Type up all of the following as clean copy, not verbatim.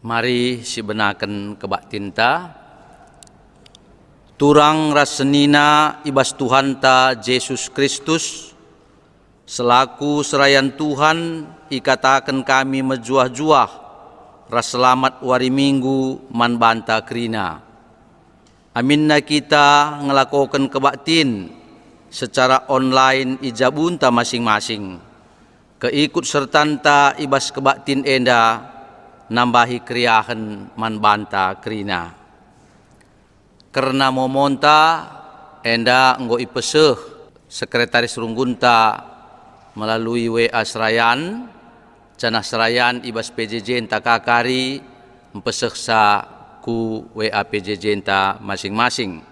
Mari sibenaken kebak tinta turang rasenina ibas Tuhanta Yesus Kristus selaku serayan Tuhan ikatakan kami mejuah-juah ras selamat wari minggu man banta krina. Aminna kita ngelakokan kebaktin secara online ijabunta masing-masing. Keikut sertanta ibas kebaktin enda nambahi kriahan man banta krina. Karena momonta enda nggo ipeseh sekretaris runggunta melalui WA serayan canah serayan ibas PJJ enta kakari empeseh sa ku WA PJJ enta masing-masing.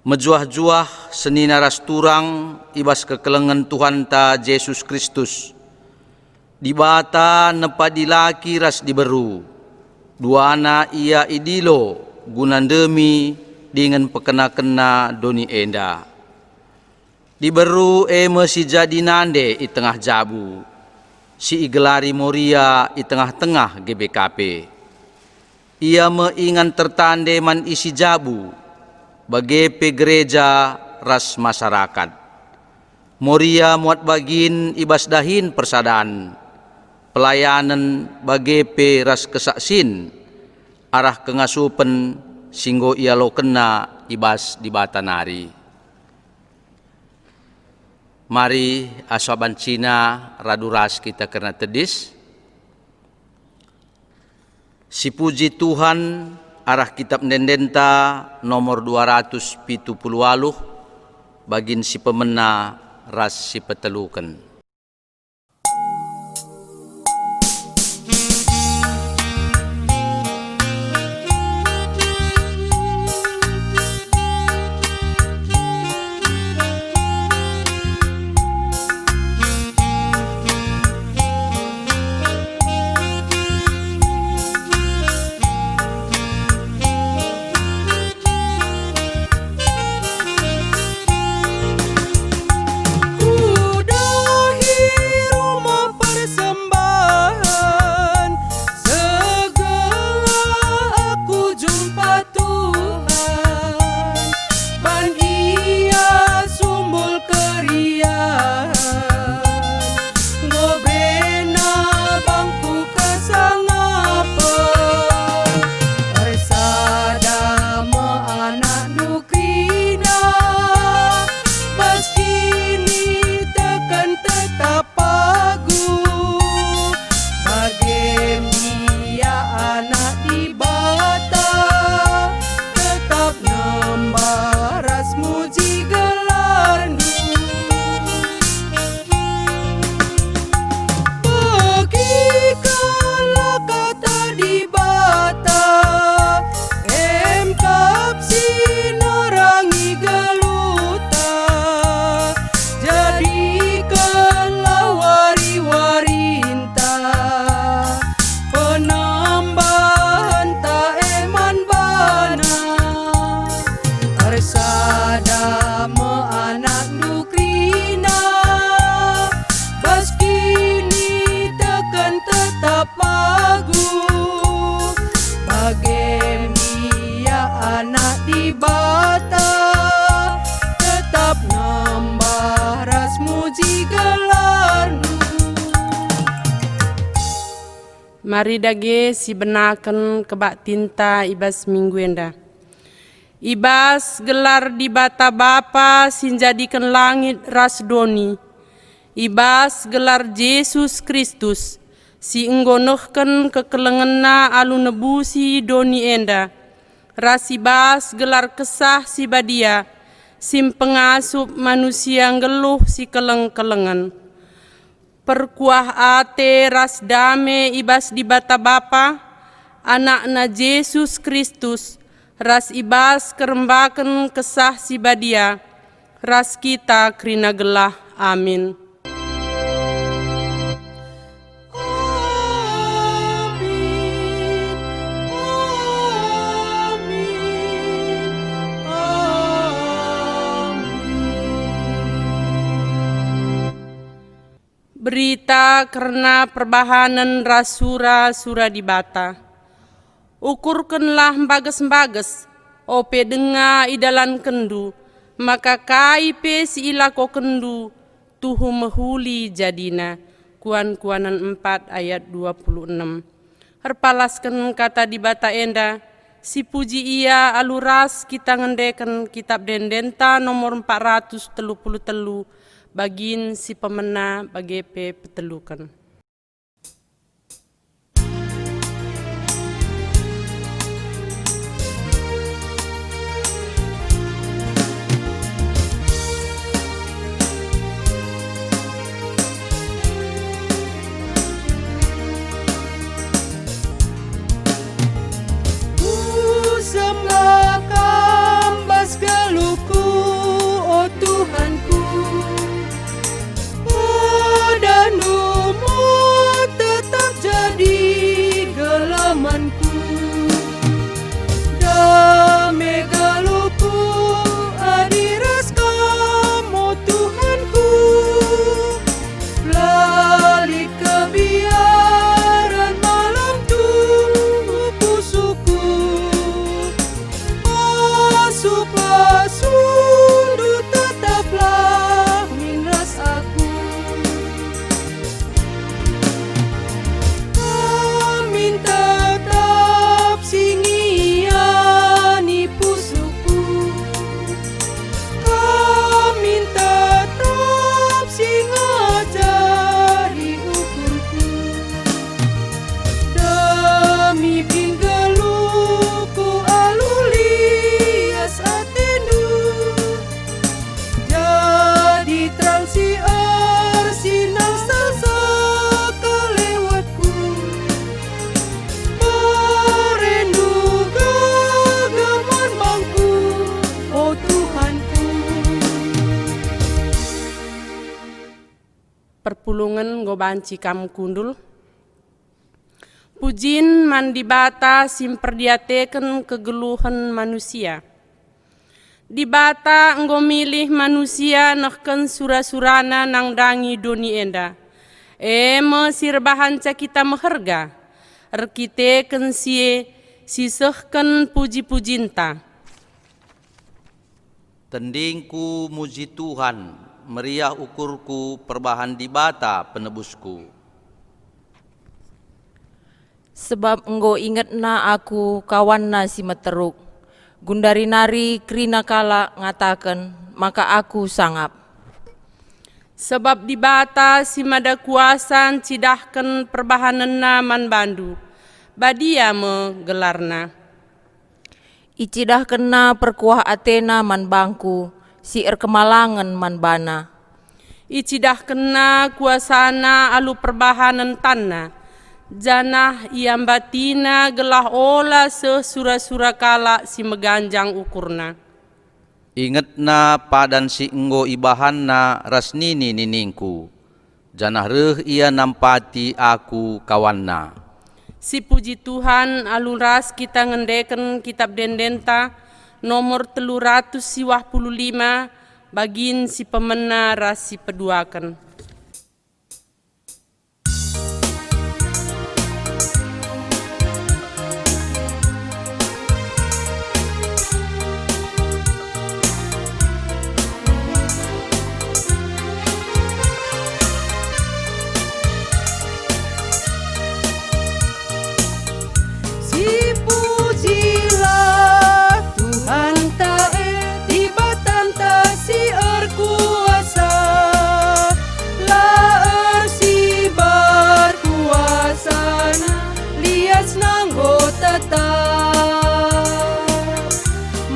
Mejuah-juah senina ras turang ibas kekelengan Tuhanta Yesus Kristus. Dibata nepadilaki ras diberu, duana ia idilo gunandemi dengan pekena-kena doni enda. Diberu si jadi nande i tengah jabu, si igelari moria i tengah-tengah GBKP. Ia meingan tertande man isi jabu, bagepe gereja ras masyarakat. Moria muat bagin ibas dahin persadaan, pelayanan bagepe ras kesaksin, arah kengasupen singgo ia lo kena ibas di batanari. Mari asaban Cina raduras kita kena tedis. Si puji Tuhan arah kitab Nendenta nomor 278 bagin si pemena ras si peteluken. Mari dage si benaken kebak tinta ibas minggu enda. Ibas gelar di bata Bapa sinjadikan langit ras doni. Ibas gelar Yesus Kristus si enggonohken kekelengena alu nebusi doni enda. Ras ibas gelar kesah si badia sim pengasup manusia ngeluh si keleng-kelengan. Perkuah ate ras dame ibas di bata Bapa, anakna Yesus Kristus, ras ibas kerembaken kesah si badia, ras kita krina gelah. Amin. Berita karena perbahanan rasura-sura di bata. Ukurkanlah bagas-bagas, ope denga idalan kendu, maka kaipe si ilako kendu, tuhu mehuli jadina. Kuan-kuanan 4 ayat 26. Herpalaskan kata di bata enda, si puji ia aluras kita ngendeken kitab dendenta nomor 433, bagin si pemena bagepe petelukan. Perpulungan gobanci kam kundul. Pujin mandi bata simperdiateken kegeluhan manusia. Di bata enggo milih manusia nahken sura-surana nang dangi doni enda. Mesirbahan kita meherga. Rekiteken sie sisehken puji-pujinta. Tendingku muji Tuhan, meriah ukurku perbahan di bata penebusku. Sebab enggo inget na aku kawan na si meteruk. Gundari nari krina kala ngataken, maka aku sangap. Sebab di bata si mada kuasan cidahken perbahanan na man bandu. Badia me gelarna. Icidah kena perkuah Athena man bangku, si kemalangan man bana. Icidah kena kuasana alu perbahanan tanna. Janah iam batina gelah ola sesura-sura kala si meganjang ukurna. Inget na padan si enggo ibahan na rasnini niningku. Janah reh ia nampati aku kawanna. Si puji Tuhan aluras kita ngendeken kitab dendenta nomor 355 bagin si pemena ras si peduakan.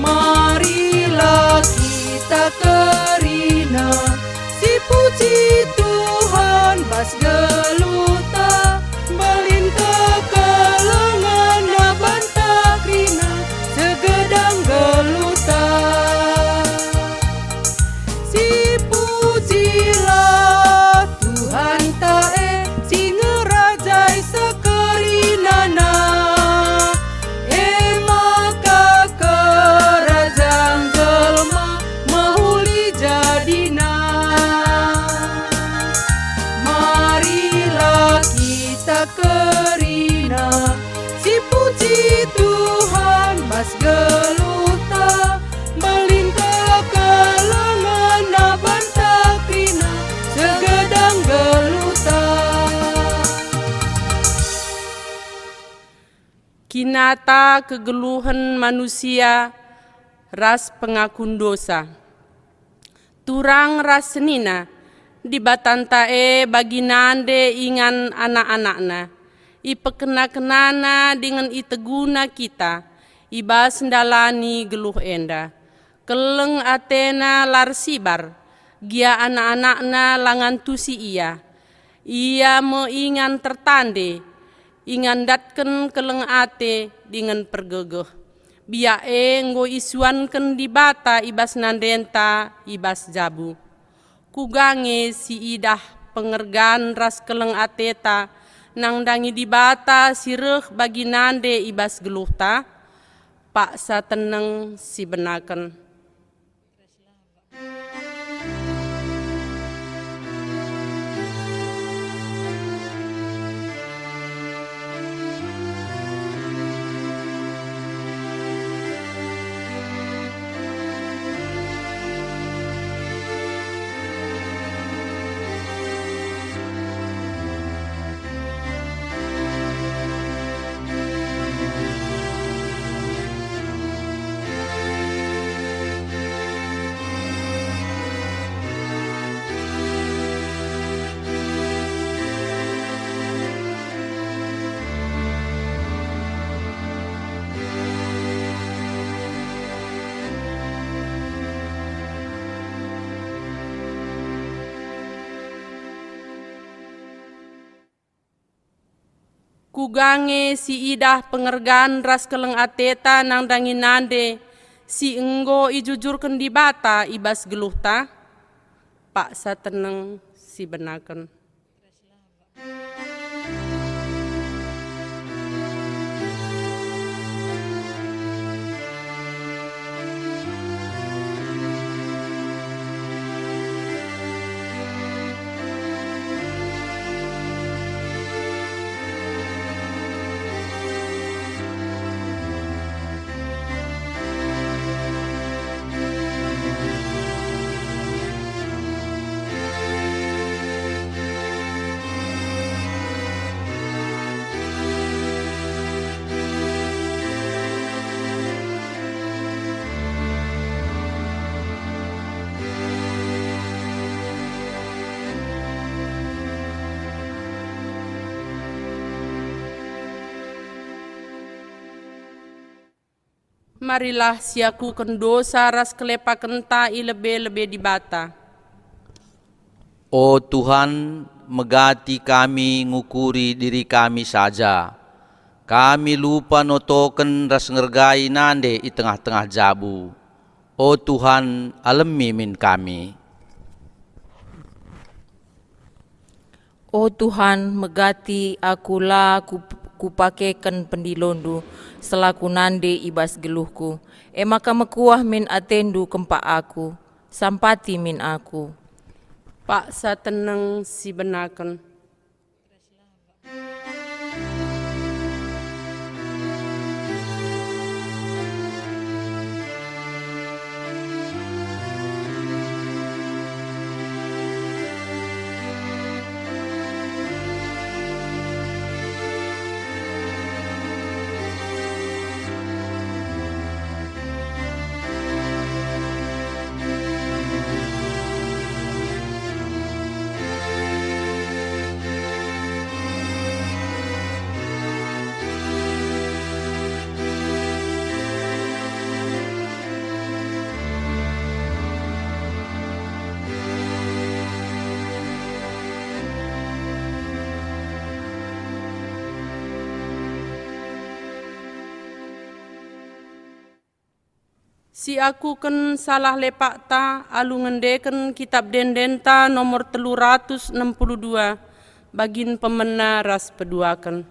Marilah kita kerina si puji Tuhan bas geluta balin kekelengan banta krina segedang geluta si pujilah Tuhan tae si ngerajai sekerinana kita kerina, si puji Tuhan bas geluta, melinta kelengan banta krina, segedang geluta. Kinata kegeluhan manusia ras pengakun dosa. Turang ras senina di batantae bagi nande ingan anak-anakna. Ipekena-kenana dengan iteguna kita. Iba sendalani geluh enda. Keleng atena lar sibar. Gia anak-anakna langan tusi ia. Ia meingan tertande. Ingan datken keleng ate dengan pergegeh. Biae nggo isuanken di bata ibas nandenta ibas jabu. Kugange si idah pengergan ras keleng ateta nang dangi di bata sireh bagi nande ibas geluhta paksa teneng si benaken. Kugange si idah pengergan ras keleng ateta nang dangi nande si enggo ijujurken di bata ibas geluhta paksa teneng si benaken. Marilah siaku kendosa ras kelepa kenta ilebe-lebe di bata. O Tuhan, megati kami ngukuri diri kami saja. Kami lupa notoken ras ngergai nande i tengah-tengah jabu. O Tuhan, alemi min kami. O Tuhan, megati akulah kupakekan pendilondu selaku nande ibas geluhku. Maka mekuah min atendu kempak aku, sampati min aku. Paksa teneng si benaken. Si aku ken salah lepak ta alu ngendeken kitab dendenta nomor 362 bagin pemena ras peduaken.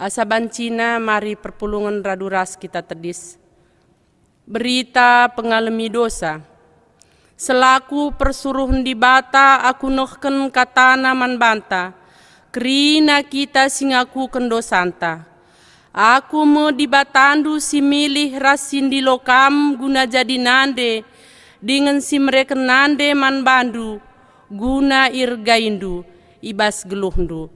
Asabancina mari perpulungan raduras kita tedis. Berita pengalami dosa. Selaku persuruhan di bata aku nohken katana man banta. Kerina kita singaku kendosanta. Aku mau dibatandu si milih rasin di lokam guna jadi nande. Dengan si mereka nande man bandu. Guna irgaindu ibas geluhndu.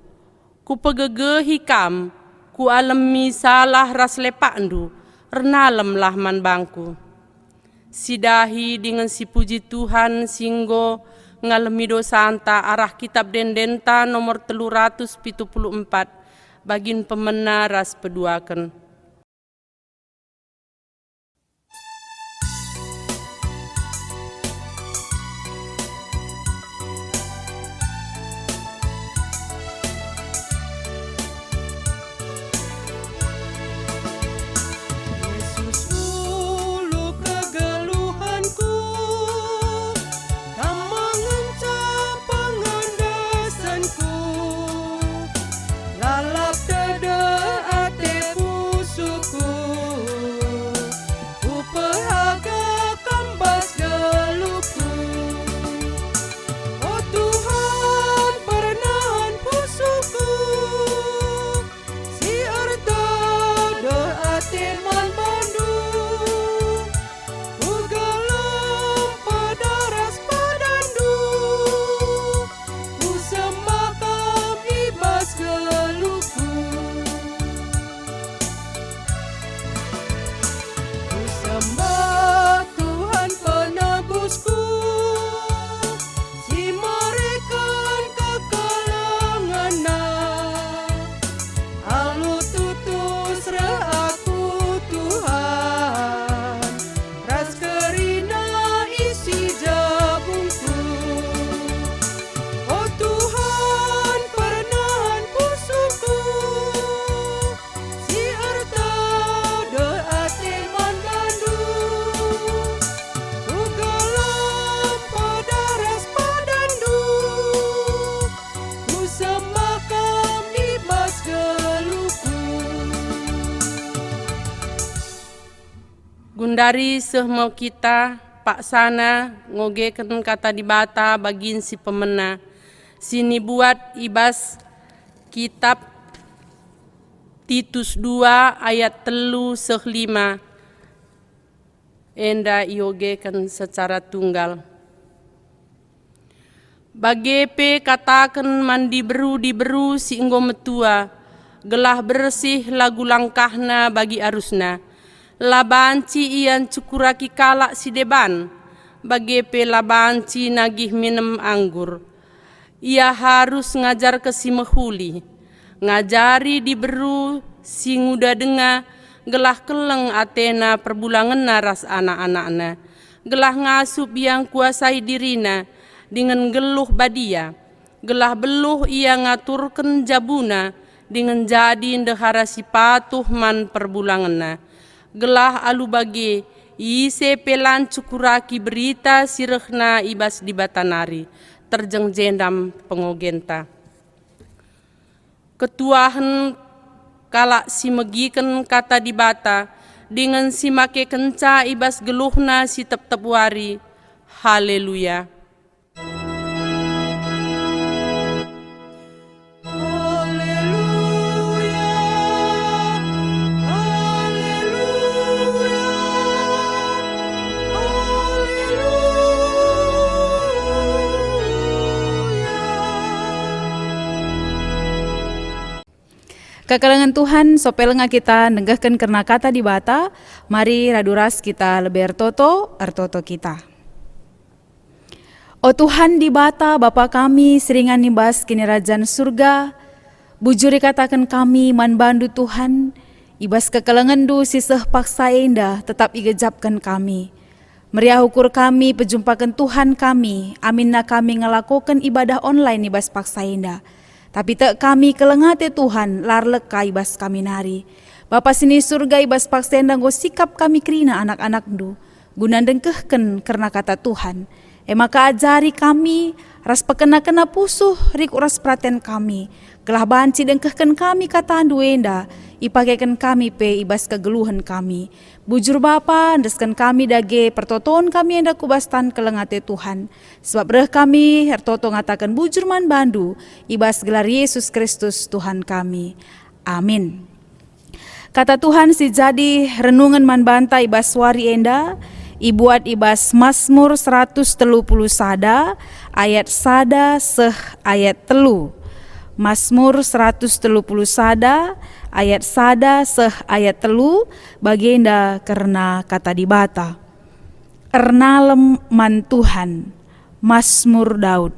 Ku pegegehi kam. Ku alami salah ras lepandu, renalemlah man bangku. Sidahi dengan si puji Tuhan singgo ngalami dosanta arah kitab dendenta nomor 374 bagin pemena ras peduaken. Gundari sehmau kita Pak Sana ngogeken kata di bata bagin si pemena. Sini buat ibas kitab Titus 2 ayat 3-5. Enda iogeken secara tunggal. Bagepe katakan mandi beru di beru si enggo metua. Gelah bersih lagu langkahna bagi arusna. Labanci ian cukuraki kalak si deban, bagepe labanci nagih minum anggur. Ia harus ngajar ke si mehuli, ngajari di beru si nguda denga, gelah keleng Athena perbulangan naras anak-anakna, gelah ngasup yang kuasai dirina, dengan geluh badia, gelah beluh ia ngaturken jabuna, dengan jadi ndehara si patuh man perbulanganna. Gelah alu bage ise pelan cukuraki berita sirehna ibas di batanari terjeng jendam pengogenta. Ketuahan kalak si megiken kata di bata dengan si make kenca ibas geluhna si tep-tep wari. Haleluya. Kekalangan Tuhan, sopelenga kita nenggahkan karena kata di bata, mari raduras kita lebih artoto kita. O Tuhan di bata, Bapa kami seringan nibas kini kerajaan surga, bujuri katakan kami man bandu Tuhan, ibas kekalangan du siseh paksa indah tetap igejapkan kami. Meriah ukur kami pejumpakan Tuhan kami, aminna kami ngelakukan ibadah online ibas paksa indah. Tapi tak kami kelengate Tuhan, larlek ka ibas kami nari. Bapa sini surga ibas paksendang go sikap kami kerina anak-anak du. Guna dengkehken karena kata Tuhan. Maka ajari kami, ras pekena-kena pusuh riku ras praten kami. Kelah banci dengkehken kami kataan duenda, ipagaikan kami pe ibas kegeluhan kami. Bujur Bapa, andeskan kami dage pertotoan kami yang kubastan kelengate Tuhan. Sebab reh kami hertoto ngatakan bujur man bandu, ibas gelar Yesus Kristus Tuhan kami. Amin. Kata Tuhan si jadi renungan man banta ibas wari enda, ibuat ibas Mazmur 130 ayat sada seh ayat telu. Mazmur 130 ayat sada seh ayat telu baginda karena kata dibata. Ernalem man Tuhan, Mazmur Daud.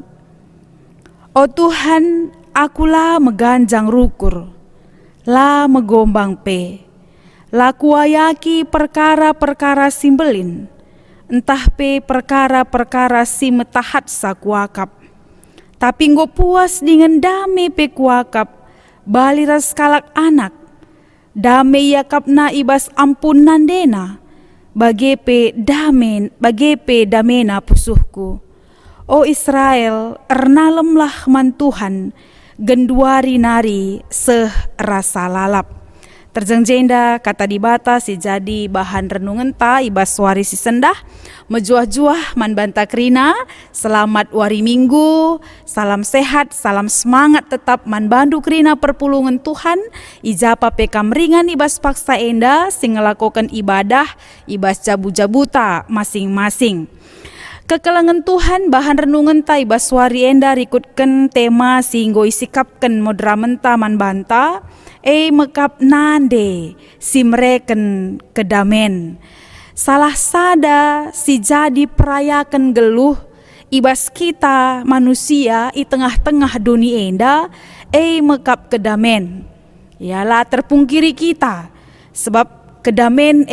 O Tuhan, akulah meganjang rukur, la megombang pe, la kuayaki perkara-perkara simbelin, entah pe perkara-perkara si metahat sa kuakap. Tapi nggo puas dengan dame pe kuakap, bali ras kalak anak, dame yakapna ibas ampun nandena, bage pe damena pusuhku. O Israel, ernalemlah man Tuhan, genduari nari seh rasa lalap. Terjengjenda kata dibata si jadi bahan renungan ta ibas wari si sendah, mejuah-juah man banta krina, selamat wari minggu, salam sehat, salam semangat tetap man bandu krina perpulungan Tuhan, ijapa pekam ringan ibas paksa enda, sing ngelakukan ibadah, ibas jabu-jabuta masing-masing. Kekelangan Tuhan bahan renungan ta ibas wari enda rikutkan tema singgo isikapkan modra menta man banta, mekap nande si mereken kedamen. Salah sada si jadi perayakan geluh ibas kita manusia i tengah-tengah dunia enda mekap kedamen. Yalah terpungkiri kita sebab kedamen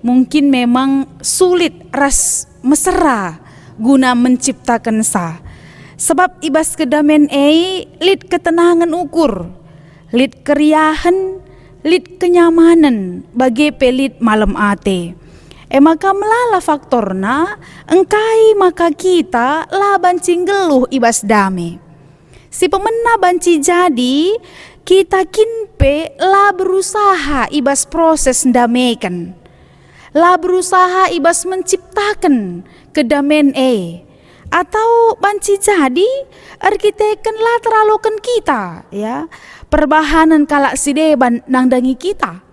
mungkin memang sulit ras mesra guna menciptakan sa. Sebab ibas kedamen lid ketenangan ukur, lid keriahan, lid kenyamanan bagi pelit malam ate. Maka melala faktorna engkai maka kita lah bancing geluh ibas dame. Si pemena banci jadi kita kinpe lah berusaha ibas proses ndamekan, lah berusaha ibas menciptakan kedamen atau banci jadi arkiteken lah teralokan kita ya perbahanan kalak sideban nangdangi kita.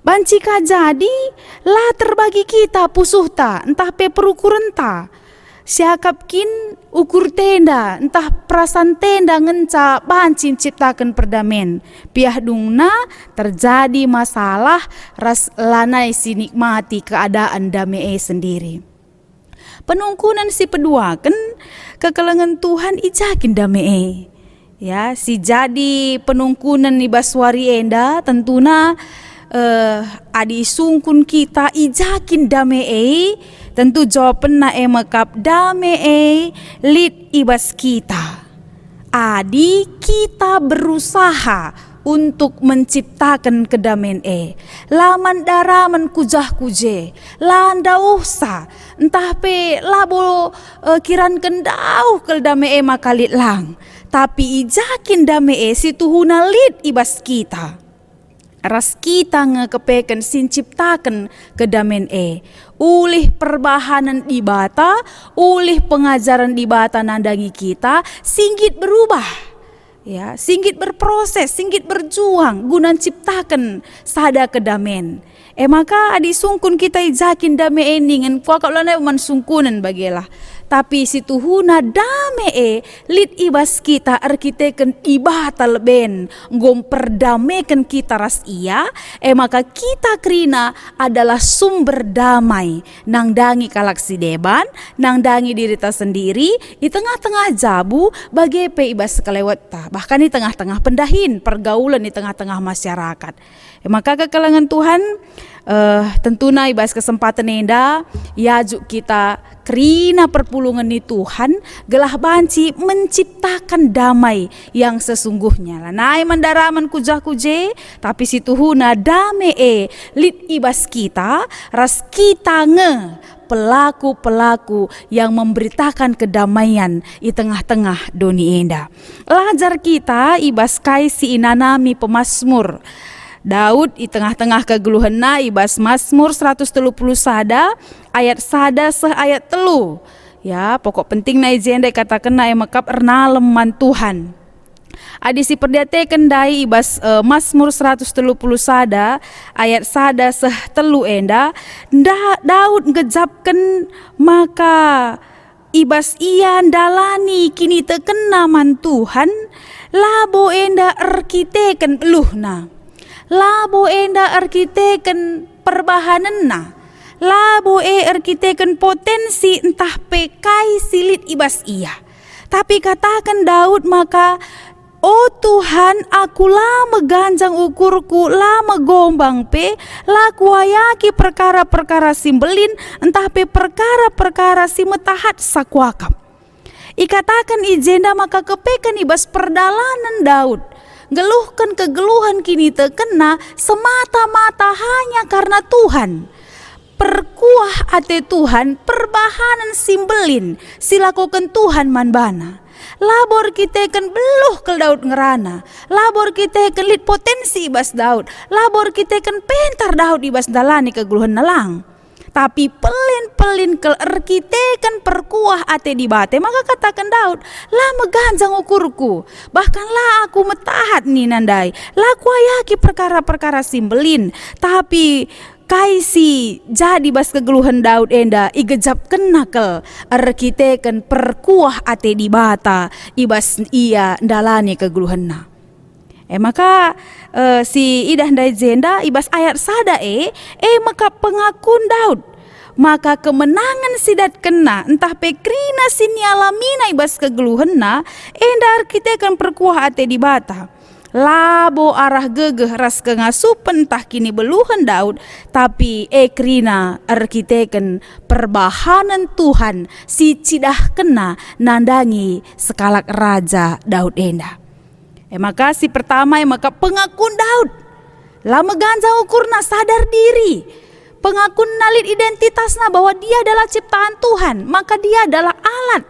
Banci ka jadi lah terbagi kita pusuh ta entah pe perukuran ta. Siakap kin ukur tenda entah perasan tenda ngenca banci menciptakan perdamen. Piah dungna terjadi masalah ras lanai sinikmati keadaan damai sendiri. Penungkunan si peduakan kekelengan Tuhan ijakin damai. Ya, si jadi penungkunan ibas wari enda tentuna adi sungkun kita ijakin damai tentu jawaban na mekap damai lid ibas kita. Adi kita berusaha untuk menciptakan kedamaian laman daraman kujah kuje landa usah entah pe labo kiran kendau kel damai makalit lang tapi ijakin damai si tuhuna lid ibas kita ras kita ngekepeken sin ciptakan kedamaian ulih perbahanan dibata ulih pengajaran dibata nandangi kita singgit berubah. Ya, singgit berproses, singgit berjuang guna ciptakan sada kedamen. Maka adi sungkun kita ijakin dame ngan kuak ulana man sungkunan bagelah. Tapi si tuhuna dame lid ibas kita arkiteken ibata leben ngom perdamekan kita ras iya maka kita krina adalah sumber damai nangdangi kalak si deban nangdangi diri ta sendiri di tengah-tengah jabu bagi pe ibas kelewat ta bahkan di tengah-tengah pendahin pergaulan di tengah-tengah masyarakat Maka kekelengan Tuhan tentunya ibas kesempatan enda yajuk kita kerina perpulungan ni Tuhan gelah banci menciptakan damai yang sesungguhnya lah. Nai mandaraman kujah kuje tapi si Tuhuna damai lit ibas kita ras kita pelaku-pelaku yang memberitakan kedamaian di tengah-tengah dunia enda. Lajar kita ibas kai si inanami pemazmur Daud di tengah-tengah kegeluhanna ibas Mazmur 130 sada ayat sada ayat telu. Ya, pokok penting na izin katakan na makap ernaleman Tuhan. Adi si perdiate kendai ibas Mazmur 130 sada ayat sada telu enda Daud ngejapkan maka ibas ia dalani kini tekena man Tuhan labo enda arkiteken eluhna. Labo enda arkiteken perbahanenna. Labo arkiteken potensi entah pekai silit ibas ia. Tapi katakan Daud maka, "Oh Tuhan, aku lama ganjang ukurku, lama gombang pe, laku ayaki perkara-perkara simbelin, entah pe perkara-perkara si metahat sakuakap." Ikatakan ijenda maka kepekan ibas perdalanan Daud. Geluhkan kegeluhan kini terkena semata-mata hanya karena Tuhan. Perkuah ate Tuhan, perbahanan simbelin, silakukan Tuhan manbana. Labor kita kan beluh ke Daud ngerana. Labor kita kan lit potensi ibas Daud. Labor kita kan pentar Daud ibas dalani kegeluhan nalang. Tapi pelin-pelin kel arkitekan perkuah ate di bate, maka katakan Daud, lama ganjang ukurku, bahkan lah aku metahat nih nandai, laku ayaki perkara-perkara simbelin, tapi kaisi jadi bas kegeluhan Daud enda igejap kenakel arkitekan perkuah ate di bata ibas ia dalani kegeluhanna. Maka si idah ndai zenda ibas ayat sada maka pengakun Daud maka kemenangan sidat kena entah pekrina sinialamina ibas kegeluhanna endar kita kan perkuah ate di bata labo arah gegeh ras kengasupen entah kini beluhan Daud tapi krina arkiteken perbahanan Tuhan si cidah kena nandangi sekalak raja Daud enda. Maka si pertama maka pengakun Daud. Lama ganjang ukurna sadar diri. Pengakun nalit identitasna bahwa dia adalah ciptaan Tuhan. Maka dia adalah alat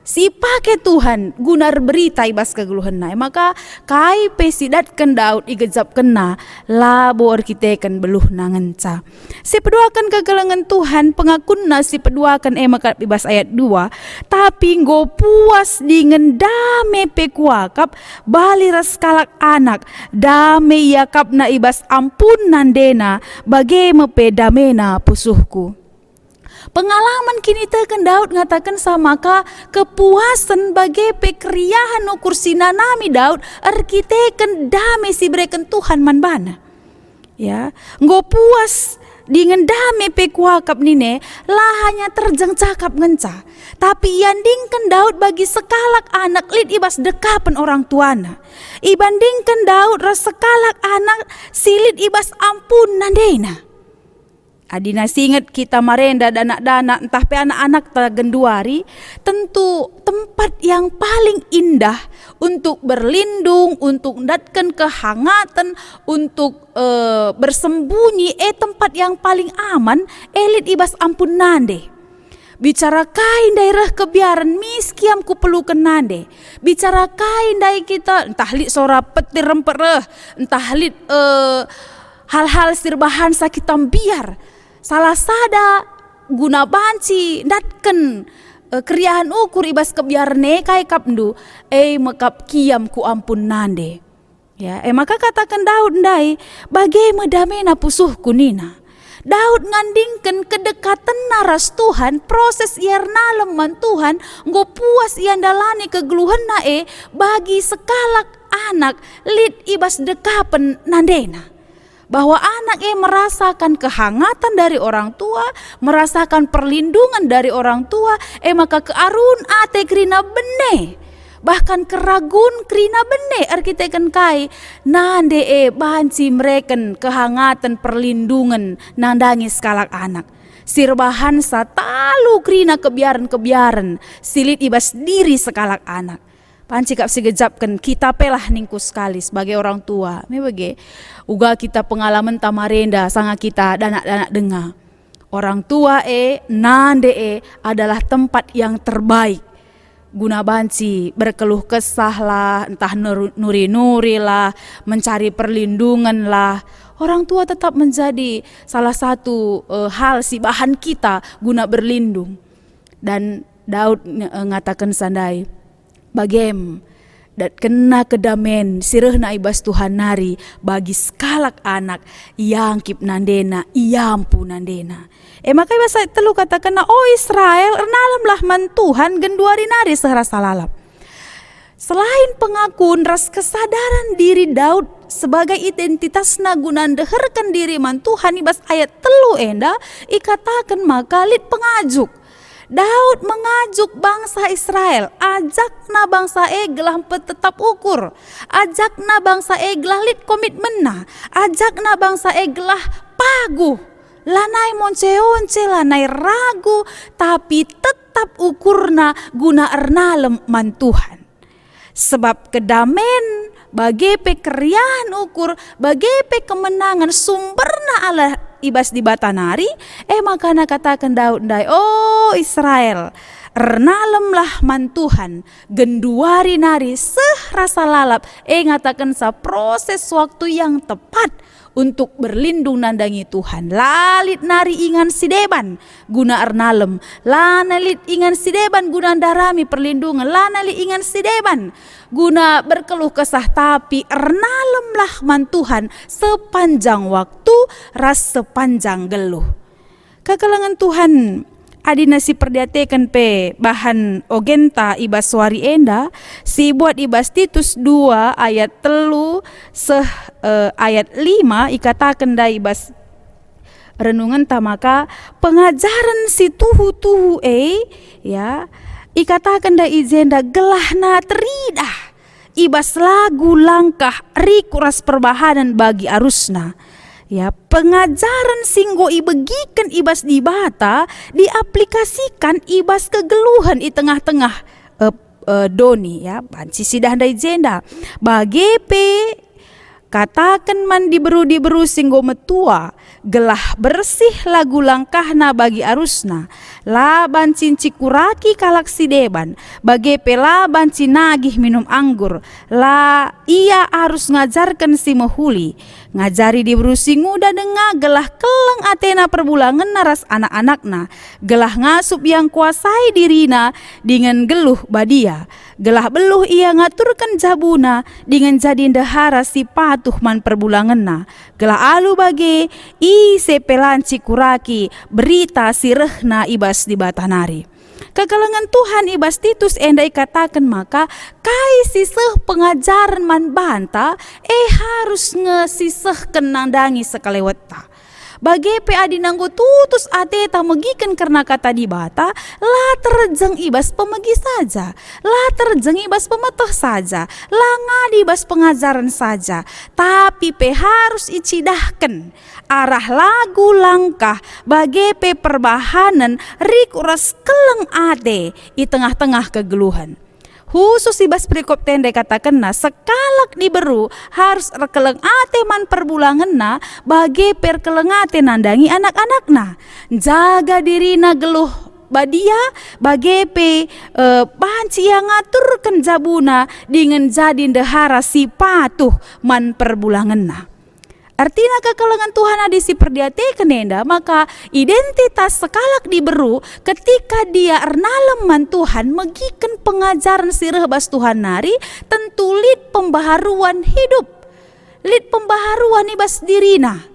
si pakai Tuhan gunar berita ibas kegeluhanna. Maka kai pesidatkan Daud igejap kena labo arkiteken beluh nangenca. Si peduakan kegelengan Tuhan pengakunna si peduakan maka ibas ayat 2 tapi nggo puas dengan dame pekuakap bali raskalak anak dame yakap na ibas ampun nandena bage mepe damena pusuhku. Pengalaman kini tekan Daud ngatakan sama kepuasan bagi pekriahan ukur sinanami Daud arkiteken dame si breken Tuhan manbana. Ya, nggo puas dengan dame pekuakap nine lah hanya terjang cakap ngenca. Tapi yandingkan Daud bagi sekalak anak lit ibas dekapan orang tuana. Ibandingkan Daud ras sekalak anak silit ibas ampun nandena. Adina singet kita marenda danak-danak entah pe anak-anak tagenduari tentu tempat yang paling indah untuk berlindung, untuk datkan kehangatan, untuk bersembunyi tempat yang paling aman elit ibas ampun nande. Bicara kain daerah kebiaran miskiam ku pelukan nande. Bicara kain dai kita entah lit sora petir rempereh, entah lit hal-hal sirbahan sakitam biar. Salah sada guna banci datken kriahan ukur ibas kebiarne kai kapndu mekap kiam ku ampun nande. Ya, maka katakan Daud ndai bagai medamena pusuhku nina. Daud ngandingkan kedekatan naras Tuhan, proses iarna leman Tuhan, nggo puas ian dalani kegeluhan bagi sekalak anak lit ibas dekapen nandena. Bahwa anak merasakan kehangatan dari orang tua, merasakan perlindungan dari orang tua, maka kearun ate krina bene bahkan keragun krina bene arkiteken kai nande banci mereken kehangatan perlindungan nandangi sekalak anak sirbahan sa talu krina kebiaran silit ibas diri sekalak anak. Panci kap sigejapkan kita pelah ningku sekali sebagai orang tua. Mebege uga kita pengalaman tamarenda sanga kita danak-danak dengar. Orang tua nande adalah tempat yang terbaik. Guna banci berkeluh kesah lah, entah nuri-nuri lah, mencari perlindungan lah. Orang tua tetap menjadi salah satu hal si bahan kita guna berlindung. Dan Daud ngatakan sandai, bagem dat kena kedamen sirehna ibas Tuhan nari bagi sekalak anak yang kip nandena iampu nandena. Maka ibas telu katakan Israel ernalamlah man Tuhan genduari nari sehrasa lalap. Selain pengakuan ras kesadaran diri Daud sebagai identitasna gunan deherkan diri man Tuhan ibas ayat telu enda ikatakan maka lit pengajuk. Daud mengajuk bangsa Israel, ajakna bangsa gelah tetap ukur, ajakna bangsa gelah lit komitmenna, ajakna bangsa gelah paguh, lanai monce-once, lanai ragu, tapi tetap ukurna guna ernalem man Tuhan. Sebab kedamen bagi pekerian ukur, bagi kemenangan sumberna Allah ibas di batanari, makana katakan Daud ndai, Israel, ernalemlah man Tuhan, genduari nari sehrasa lalap, ngatakan sa proses waktu yang tepat untuk berlindung nandangi Tuhan. Lalit nari ingan sideban guna ernalem, lanalit ingan sideban guna darami perlindungan, lanalit ingan sideban guna berkeluh kesah, tapi ernalemlah man Tuhan sepanjang waktu ras sepanjang geluh. Kekalangan Tuhan adina si perdiatekan pe bahan ogenta ibas suari enda si buat ibas Titus 2 ayat telu ayat 5 ikatakan da ibas renungan tamaka pengajaran si tuhu ya ikatakan da izenda gelahna teridah ibas lagu langkah rikuras perbahanan bagi arusna. Ya, pengajaran singgo ibegikan ibas di bata diaplikasikan ibas kegeluhan di tengah-tengah doni ya banci sidah dai jenda bagi katakan man diberu singgo metua gelah bersih lagu langkahna bagi arusna laban cinci kuraki kalak sideban bagi pelaban nagih minum anggur la ia harus ngajarkan si mehuli ngajari diberu singuda denga gelah keleng atena perbulangan naras anak-anakna gelah ngasup yang kuasai dirina dengan geluh badia gelah beluh ia ngaturkan jabuna dengan jadi ndahara si patuh man perbulanganna gelah alu bage ise pelanci kuraki berita sirehna ibas di batanari. Kekalangan Tuhan ibas Titus endai katakan maka kai siseh pengajaran man banta harus ngesiseh kenandangi sekaleweta. Bagi adi nanggo tutus ateta megikan karena kata di bata la terjeng ibas pemegi saja, la terjeng ibas pemeteh saja, la ngadi ibas pengajaran saja, tapi harus icidahkan arah lagu langkah bagi perbahanan rikuras keleng ate di tengah-tengah kegeluhan. Khusus ibas perikop tende katakanna sekalak diberu harus rekeleng ate man perbulanganna bagi perkeleng ate nandangi anak-anakna jaga dirina geluh badia bagi banci yang ngaturkan jabuna dengan jadi ndehara si patuh man perbulanganna. Artinya kekalangan Tuhan adisi perdiatekan enda maka identitas sekalak diberu ketika dia ernalem man Tuhan megikan pengajaran sireh bas Tuhan nari tentu lid pembaharuan hidup lid pembaharuan ibas dirina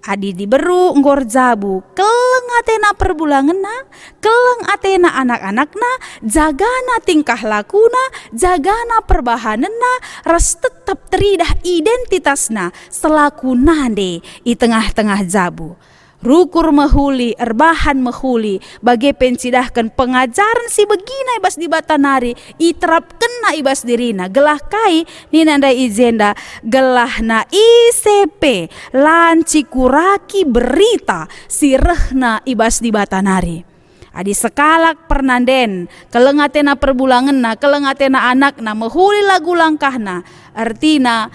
adi diberu nggor jabu keleng atena perbulanganna keleng atena anak-anakna jagana tingkah lakuna jagana perbahanana ras tetap teridah identitasna selaku nande di tengah-tengah jabu. rukur mahuli, erbahan mahuli, bagi pencidahkan pengajaran si begina ibas di batanari, iterapkan na ibas dirina, gelah kai ni nanda izenda, gelah na ICP, lanci kuraki berita, sirehna ibas di batanari. Adi sekalak pernanden, kelengatena perbulangan kelengatena anak na, mahuli lagu langkahna, artina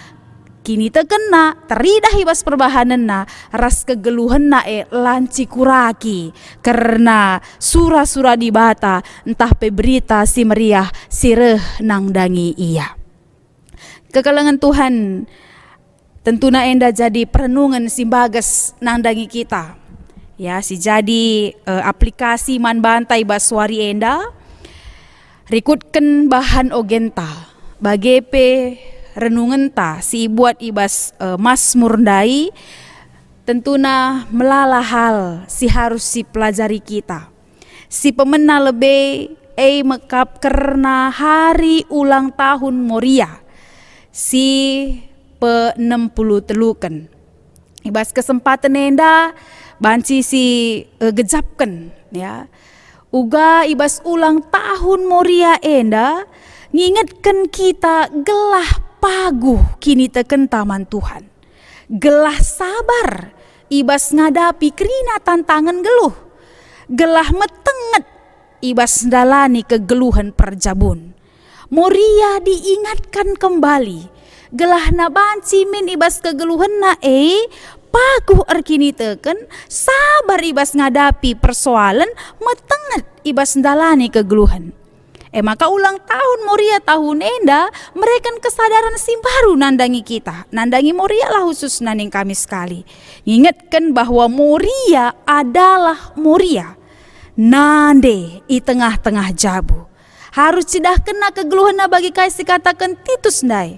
kini tekena teridah ibas perbahanan na, ras kegeluhan na lanci kuraki karena sura-sura di bata entah pe berita si meriah sireh nang dangi iya. Kekalangan Tuhan tentuna enda jadi perenungan si bagas nang dangi kita ya, si jadi aplikasi man bantai baswari enda rikutkan bahan ogenta bagepe renungan ta si buat ibas Mazmur ndai tentuna melala hal si harus si pelajari kita. Si pemena lebih mekap karena hari ulang tahun Moria si pe-60 telukan. Ibas kesempatan enda banci si gejapkan ya. Uga ibas ulang tahun Moria enda ngingetkan kita gelah paguh kini teken taman Tuhan, gelah sabar ibas ngadapi kerina tantangan geluh, gelah metenget ibas dalani kegeluhan perjabun. Moria diingatkan kembali, gelah nabanci min ibas kegeluhan na paguh erkini teken, sabar ibas ngadapi persoalan, metenget ibas dalani kegeluhan. Maka ulang tahun Moria tahun enda mereka kesadaran si baru nandangi kita, nandangi Moria lah khusus naning kami sekali. Ingatkan bahwa Moria adalah Moria nande i tengah-tengah jabu. Harus cidah kena kegeluhan bagi kasih katakan Titus ndai.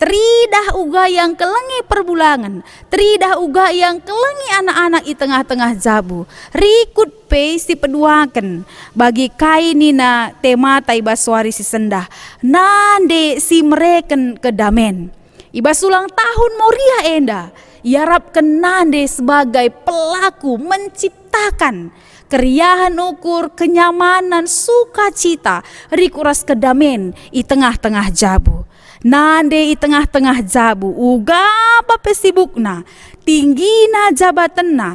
Teridah uga yang kelengi perbulangan, teridah uga yang kelengi anak-anak i tengah-tengah jabu. Rikut pe si peduakan bagi kainina tema tai baswari si sendah. Nande si mereken kedamen. Ibas ulang tahun Moria enda, iarapkan nande sebagai pelaku menciptakan keriahan ukur, kenyamanan, sukacita, rikuras kedamen i tengah-tengah jabu. Nande i tengah-tengah jabu uga apa sibukna tinggina jabatanna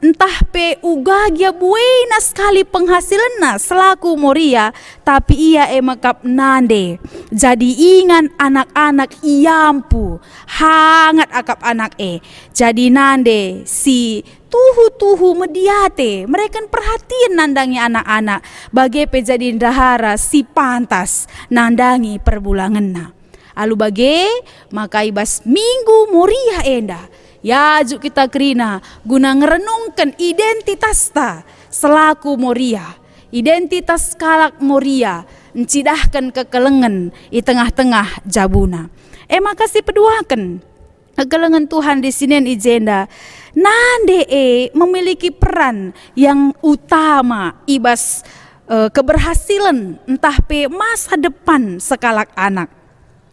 entah pe uga gia buena sekali penghasilanna selaku Moria, tapi ia emakap nande jadi ingan anak-anak iampu hangat akap anak jadi nande si tuhu-tuhu mediate mereka perhatian nandangi anak-anak bagi pe jadi dahara si pantas nandangi perbulanganna. Alu bage maka ibas minggu Moria enda ya juk kita kerina guna ngerenungkan identitas ta selaku Moria, identitas kalak Moria encidahkan kekelengan di tengah-tengah jabuna. Maka si peduakan kekelengan Tuhan di sini ijenda nande memiliki peran yang utama ibas keberhasilan entah pe masa depan sekalak anak.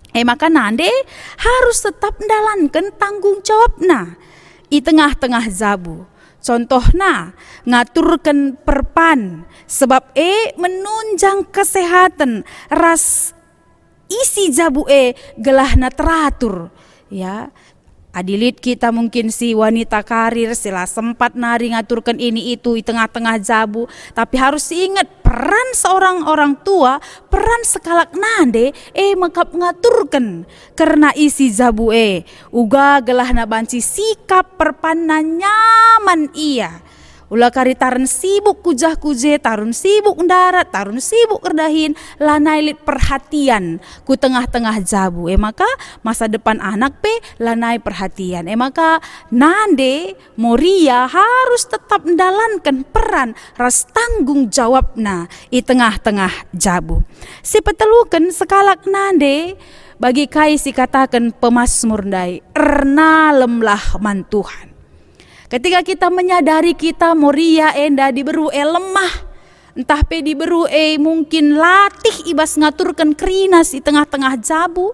Maka nande harus tetap menjalankan tanggung jawabna di tengah-tengah jabu. Contohna ngaturkan perpan sebab menunjang kesehatan ras isi jabu gelahna teratur ya. Adilit kita mungkin si wanita karir sila sempat nari ngaturkan ini itu di tengah-tengah jabu, tapi harus ingat peran seorang orang tua, peran sekalak nande makap ngaturkan karena isi jabu uga gelahna banci sikap perpana nyaman iya. Ulah kari tarun sibuk kujah kuje, tarun sibuk darat, tarun sibuk kerdahin, lanailit perhatian ku tengah-tengah jabu. Maka masa depan anak pe lanai perhatian. Maka nande Moria harus tetap menjalankan peran ras tanggung jawabna di tengah-tengah jabu. Si petelukan sekalak nande bagi kai si katakan pemazmur ndai ernalemlah man Tuhan. Ketika kita menyadari kita Moria enda diberu lemah, Entah pe diberu mungkin latih ibas ngaturkan kerinas di tengah-tengah jabu,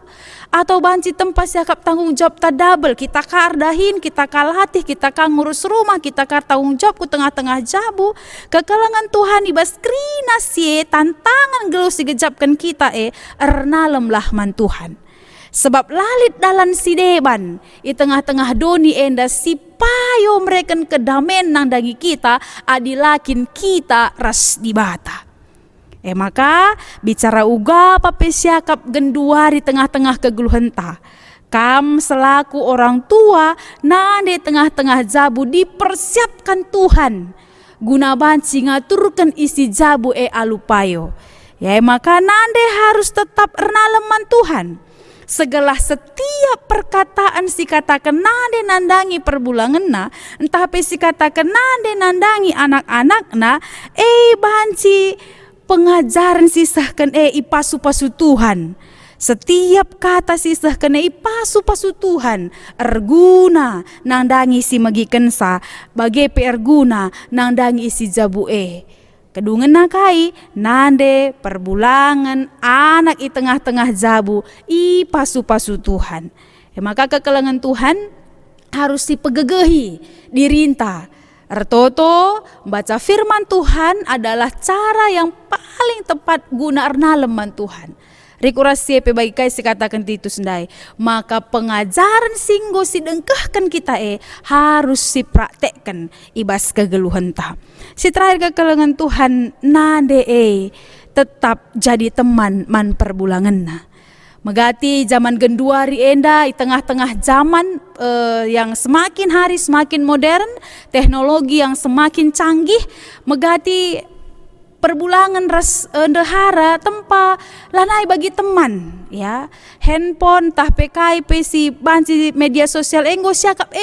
atau banci tempat siakap tanggung jawab ta double, kita kardahin, kita kalatih, kita ngurus rumah, kita tanggung jawab ku tengah-tengah jabu. Kekalangan Tuhan ibas kerinas tantangan gelus digejapkan kita ernalem lahman Tuhan. Sebab lalit dalan si deban i tengah-tengah doni enda si payo mereka kedamen nang dagi kita adilakin kita ras di bata. Maka bicara uga pape siakap gendua di tengah-tengah kegeluhenta. Kam selaku orang tua nande tengah-tengah jabu dipersiapkan Tuhan guna banci ngaturkan isi jabu alupayo. Maka nande harus tetap ernaleman Tuhan. Segala setiap perkataan si katakan nande nandangi perbulangan na, entah apa si katakan nande nandangi anak-anak na, banci pengajaran sisahkan ipasu-pasu Tuhan. Setiap kata sisahkan ipasu-pasu Tuhan, erguna nandangi si magikensa, bagai perguna nandangi si jabu Kedungan nakai nande perbulangan anak i tengah-tengah jabu i pasu-pasu Tuhan. Maka kekelangan Tuhan harus dipegegehi, dirinta. Ertoto baca firman Tuhan adalah cara yang paling tepat guna ernaleman Tuhan. Rikurasi bagi kai si katakan itu sendai. Maka pengajaran singgo si dengkahkan kita harus si praktekkan ibas kegeluhan ta. Si terakhir kekelangan Tuhan nade tetap jadi teman man perbulangan na. Megati zaman genduari enda di tengah-tengah zaman yang semakin hari semakin modern, teknologi yang semakin canggih, megati perbulangan ndehara tempa lanai bagi teman ya, handphone tah PKI si banci media sosial enggo siakap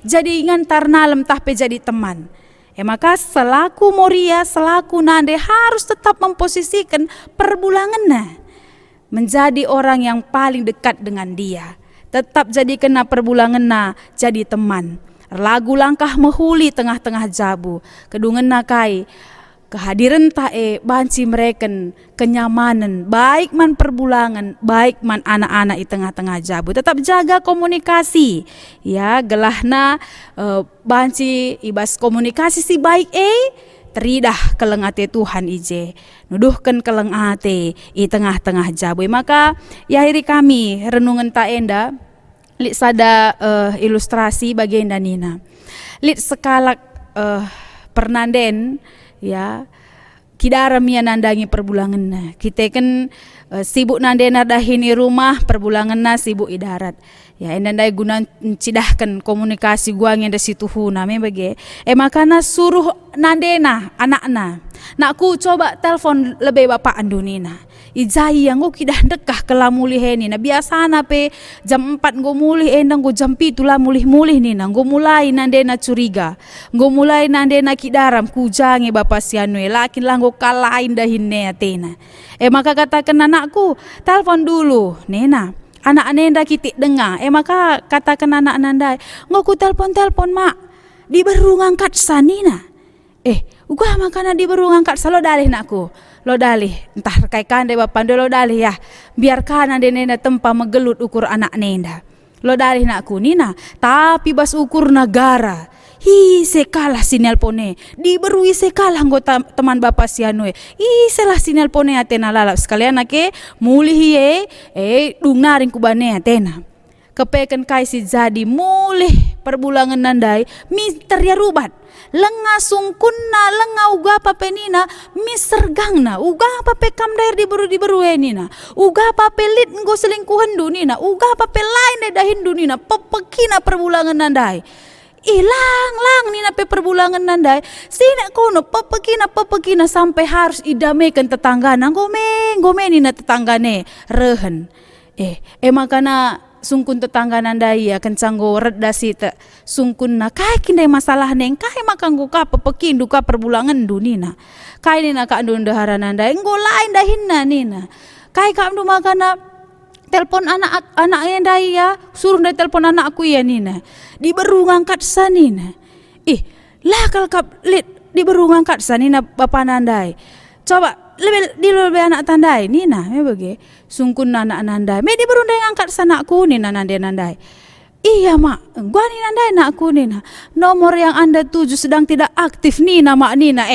jadi ngantar nalem tah pe jadi teman. Maka selaku Moria, selaku nande harus tetap memposisikan perbulangan menjadi orang yang paling dekat dengan dia. Tetap jadi kena perbulangan jadi teman. Lagu langkah mehuli tengah-tengah jabu. Kedungan nakai kehadiran banci mereken kenyamanan baik man perbulangan baik man anak-anak di tengah-tengah jabu. Tetap jaga komunikasi ya, gelahna banci ibas komunikasi si baik teridah kelengate Tuhan ije nuduhkan kelengate i tengah-tengah jabu. Maka ya hari kami renungan ta enda lit sada ilustrasi bagian danina lit sekalak pernanden ya kidaram ya nandangi perbulangan na. Kita kan sibuk nandena dahini rumah perbulangan na sibuk idarat. Ya endandai guna cidahkan komunikasi guang yang dasitu huna bagi. Makana suruh nandena anakna. Nakku coba telepon lebih bapak andunina. Ijai yang go kidah dekah kela mulih ni na biasa na pe jam 4 go mulih endang go jam 7 lah mulih ni na go mulai nandena curiga go mulai nandena kidaram kujange bapa sianwe lakin lah go kalain dahin ne atena. Maka katakan anakku telepon dulu nena anak nenda kitik dengar. Maka katakan anak nandai ngoku telepon mak di baru ngangkat sanina. Uga makana di baru ngangkat salo dalih nakku. Lo dalih entah rekaikan de bapak lo dalih ya biarkan ande nenda tempa megelut ukur anak nenda lo dalih nakku nina tapi bas ukur negara sekalah sinel pone diberui sekalah anggota teman bapak sianwe selah sinel pone atena lalap sekalian nake mulih dungaring kubane atena kepekan kai si jadi mulih perbulangan nandai mister ya rubat lenga sungkunna lenga uga papenina misergangna uga pape kamdair diberu nina uga pape lit nggo selingkuhan dunina uga pape lain dahin dunina pepekina perbulangan nandai lang nina pe perbulangan nandai sini kono pepekina sampai harus idamaikan tetanggana ngome nina tetanggane rehen makana sungkun tetangga nandai ya kencanggo redasi te sungkun na kai kindai masalah neng kai makanggo ka pepekin duka perbulangan dunina kai nina ka andun dahara nandai nggo lain dahinna nina kai ka andu makana telpon anak yang dai ya suruh dai telpon anakku ya nina di beru ngangkat sanina lah kal kap lit di baru ngangkat sa Nina bapa nandai. Coba lebih anak tandai Nina me bagi sungkun anak nandai. Me di baru ndai ngangkat sa anakku Nina nandai. Iya mak, gua ni nandai anakku Nina. Nomor yang Anda tuju sedang tidak aktif Nina mak Nina.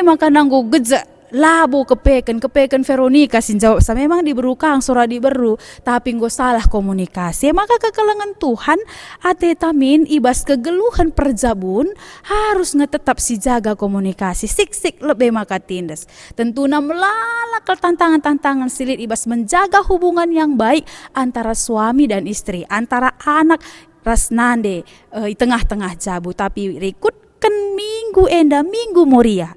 Maka nanggo gejek labo kepeken Veronica sin jawab sa memang diberu kang sora diberu tapi nggo salah komunikasi. Maka kekelengan Tuhan ate tamin ibas kegeluhan perjabun harus ngetetap si jaga komunikasi sik lebih maka tindas tentuna melalakal tantangan silit ibas menjaga hubungan yang baik antara suami dan istri, antara anak rasnande di tengah-tengah jabu. Tapi rikutkan minggu enda minggu moria.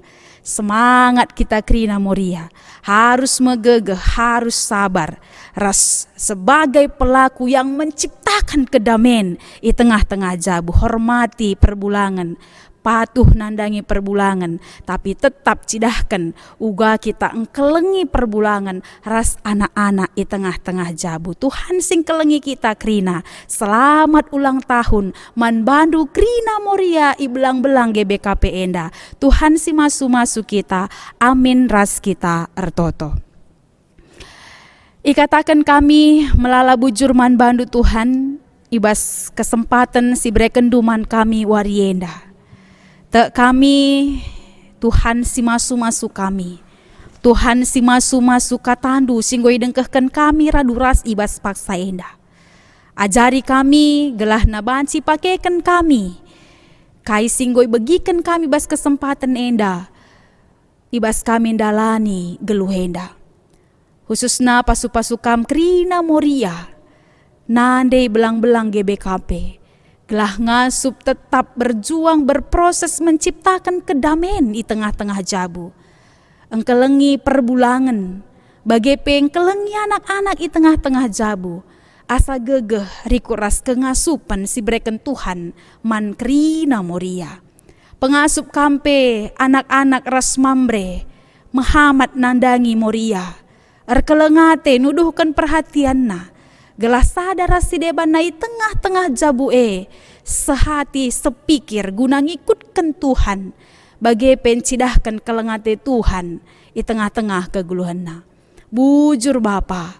Semangat kita Krina Moria, harus megegeh, harus sabar. Ras sebagai pelaku yang menciptakan kedamaian di tengah-tengah jabu, hormati perbulangan, patuh nandangi perbulangan, tapi tetap cidahkan uga kita engkelengi perbulangan ras anak-anak di tengah-tengah jabu. Tuhan sing kelengi kita Krina. Selamat ulang tahun Man Bandu Krina Moria ibelang-belang GBKP enda. Tuhan si masu-masu kita. Amin ras kita ertoto. Ikatakan kami melala bujur Man Bandu Tuhan ibas kesempatan si brekenduman kami warienda. Te kami Tuhan si masu-masu kami. Tuhan si masu-masu katandu singgoi dengkehkan kami raduras ibas paksa enda. Ajari kami gelah nabanci pakaikan kami. Kai singgoi begikan kami bas kesempatan enda. Ibas kami dalani geluh enda. Khususna pasu-pasu kam Krina Moria. Nandai belang-belang GBKP. Gelah ngasup tetap berjuang berproses menciptakan kedamaian di tengah-tengah jabu. Engkelengi perbulangan, bagai pengkelengi anak-anak di tengah-tengah jabu. Asa gegeh rikuras kengasupan si breken Tuhan Man Krina Moria. Pengasup kampe anak-anak ras mambre, Muhammad nandangi Moria. Erkelengate nuduhkan perhatian na. Gelah sadar si deban nai tengah-tengah jabu sehati sepikir guna ngikutkan Tuhan bagai pencidahkan kelengate Tuhan di tengah-tengah keguluhanna. Bujur Bapa